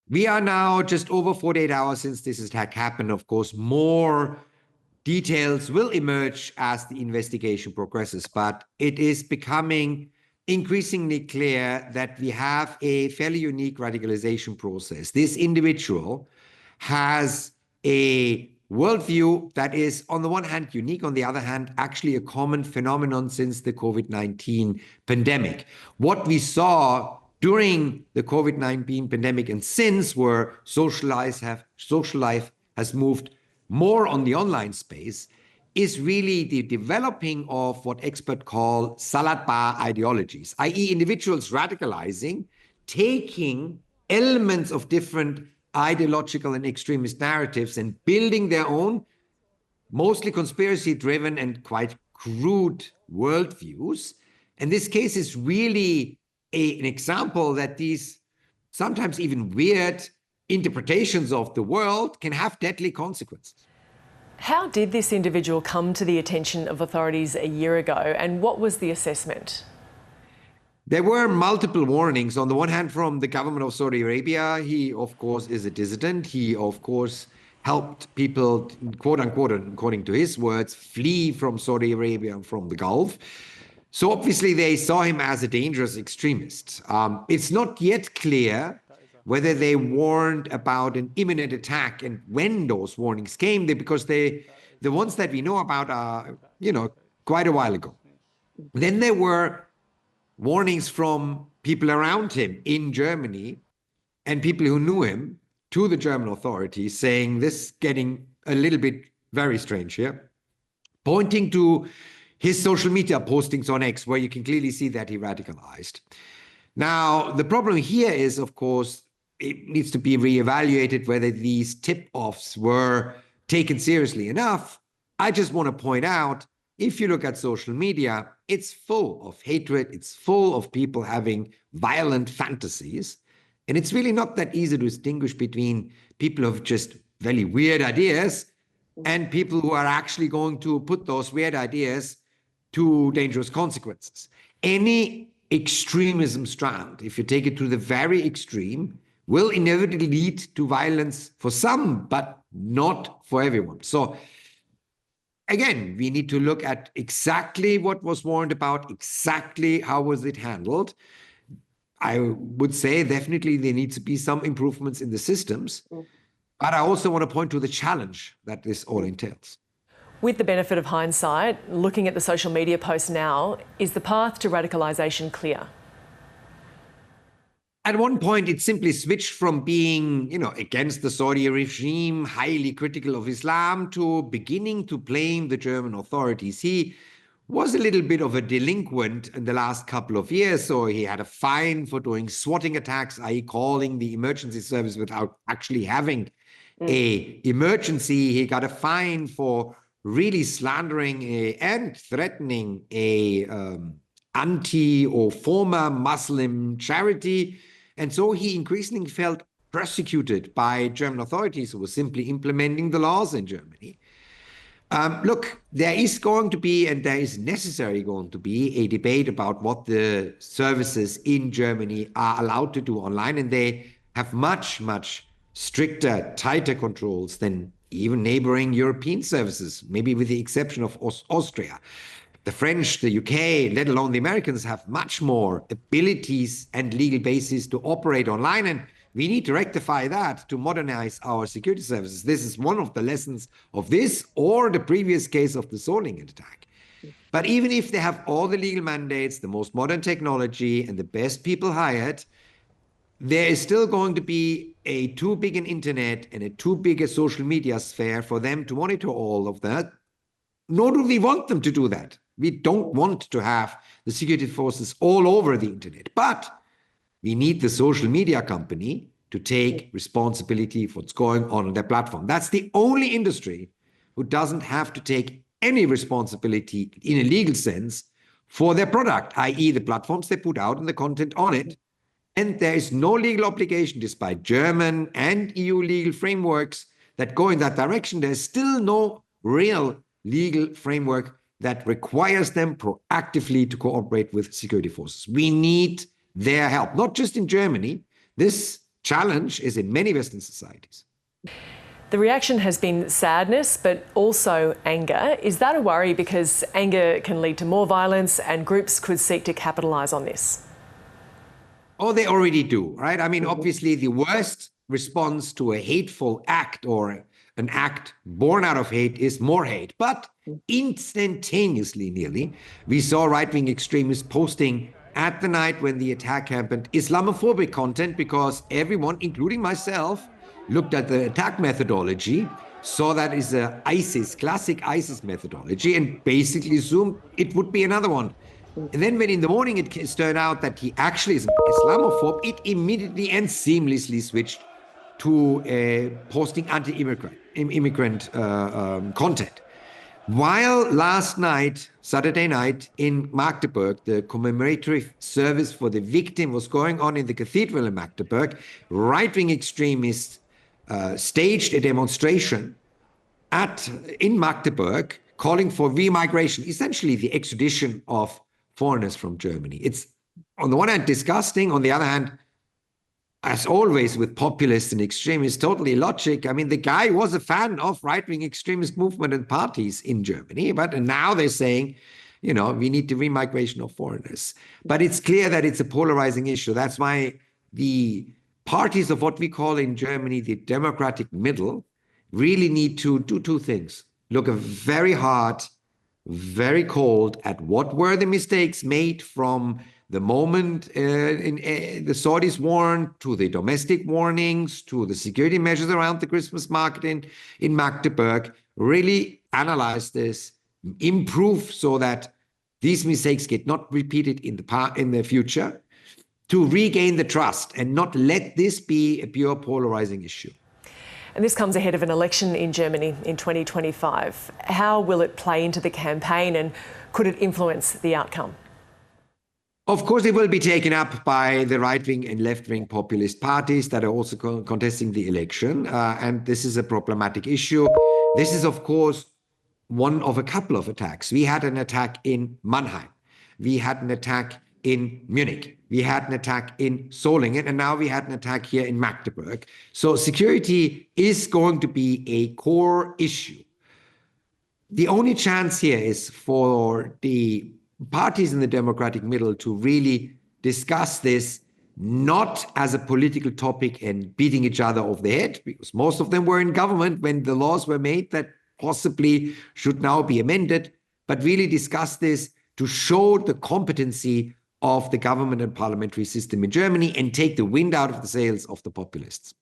We are now just over 48 hours since this attack happened. Of course, more details will emerge as the investigation progresses, but it is becoming increasingly clear that we have a fairly unique radicalization process. This individual has a worldview that is, on the one hand, unique, on the other hand, actually a common phenomenon since the COVID-19 pandemic. What we saw during the COVID-19 pandemic and since, where social life has moved more on the online space, is really the developing of what experts call salad bar ideologies, i.e. individuals radicalizing, taking elements of different ideological and extremist narratives and building their own, mostly conspiracy-driven and quite crude worldviews. And this case is really an example that these sometimes even weird interpretations of the world can have deadly consequences. How did this individual come to the attention of authorities a year ago, and what was the assessment? There were multiple warnings. On the one hand, from the government of Saudi Arabia. He, of course, is a dissident. He, of course, helped people, quote unquote, according to his words, flee from Saudi Arabia and from the Gulf. So obviously they saw him as a dangerous extremist. It's not yet clear whether they warned about an imminent attack and when those warnings came, because the ones that we know about are, quite a while ago. Then there were warnings from people around him in Germany and people who knew him to the German authorities saying this is getting a little bit very strange here, pointing to his social media postings on X, where you can clearly see that he radicalized. Now, the problem here is, of course, it needs to be reevaluated whether these tip-offs were taken seriously enough. I just want to point out, if you look at social media, it's full of hatred. It's full of people having violent fantasies. And it's really not that easy to distinguish between people who have just very weird ideas and people who are actually going to put those weird ideas to dangerous consequences. Any extremism strand, if you take it to the very extreme, will inevitably lead to violence for some, but not for everyone. So again, we need to look at exactly what was warned about, exactly how was it handled. I would say definitely there needs to be some improvements in the systems, but I also want to point to the challenge that this all entails. With the benefit of hindsight, looking at the social media posts now, is the path to radicalisation clear? At one point, it simply switched from being, against the Saudi regime, highly critical of Islam, to beginning to blame the German authorities. He was a little bit of a delinquent in the last couple of years, so he had a fine for doing swatting attacks, i.e. calling the emergency service without actually having an emergency. He got a fine for really slandering and threatening a anti or former Muslim charity. And so he increasingly felt persecuted by German authorities who were simply implementing the laws in Germany. Look, there is going to be, and there is necessarily going to be, a debate about what the services in Germany are allowed to do online, and they have much, much stricter, tighter controls than even neighboring European services, maybe with the exception of Austria. The French, the UK, let alone the Americans, have much more abilities and legal basis to operate online, and we need to rectify that to modernize our security services. This is one of the lessons of this or the previous case of the Solingen attack. But even if they have all the legal mandates, the most modern technology, and the best people hired, there is still going to be a too big an internet and a too big a social media sphere for them to monitor all of that. Nor do we want them to do that. We don't want to have the security forces all over the internet, but we need the social media company to take responsibility for what's going on their platform. That's the only industry who doesn't have to take any responsibility in a legal sense for their product, i.e. the platforms they put out and the content on it. And there is no legal obligation, despite German and EU legal frameworks that go in that direction. There's still no real legal framework that requires them proactively to cooperate with security forces. We need their help, not just in Germany. This challenge is in many Western societies. The reaction has been sadness, but also anger. Is that a worry because anger can lead to more violence and groups could seek to capitalise on this? Oh, they already do, right? I mean, obviously, the worst response to a hateful act or an act born out of hate is more hate. But instantaneously, nearly, we saw right-wing extremists posting at the night when the attack happened Islamophobic content because everyone, including myself, looked at the attack methodology, saw that is a classic ISIS methodology, and basically assumed it would be another one. And then when in the morning it turned out that he actually is an Islamophobe, it immediately and seamlessly switched to posting anti-immigrant content. While last night, Saturday night, in Magdeburg, the commemorative service for the victim was going on in the cathedral in Magdeburg, right-wing extremists staged a demonstration in Magdeburg calling for remigration, essentially the extradition of foreigners from Germany. It's, on the one hand, disgusting. On the other hand, as always with populists and extremists, totally illogic. I mean, the guy was a fan of right-wing extremist movement and parties in Germany, but now they're saying, you know, we need the remigration of foreigners. But it's clear that it's a polarizing issue. That's why the parties of what we call in Germany the democratic middle really need to do two things. Look very hard, very cold at what were the mistakes made from the moment the Saudis warned, to the domestic warnings, to the security measures around the Christmas market in Magdeburg, really analyze this, improve so that these mistakes get not repeated in the future, to regain the trust and not let this be a pure polarizing issue. And this comes ahead of an election in Germany in 2025. How will it play into the campaign and could it influence the outcome? Of course, it will be taken up by the right-wing and left-wing populist parties that are also contesting the election. And this is a problematic issue. This is, of course, one of a couple of attacks. We had an attack in Mannheim. We had an attack in Munich. We had an attack in Solingen. And now we had an attack here in Magdeburg. So security is going to be a core issue. The only chance here is for the parties in the democratic middle to really discuss this not as a political topic and beating each other over the head, because most of them were in government when the laws were made that possibly should now be amended, but really discuss this to show the competency of the government and parliamentary system in Germany and take the wind out of the sails of the populists.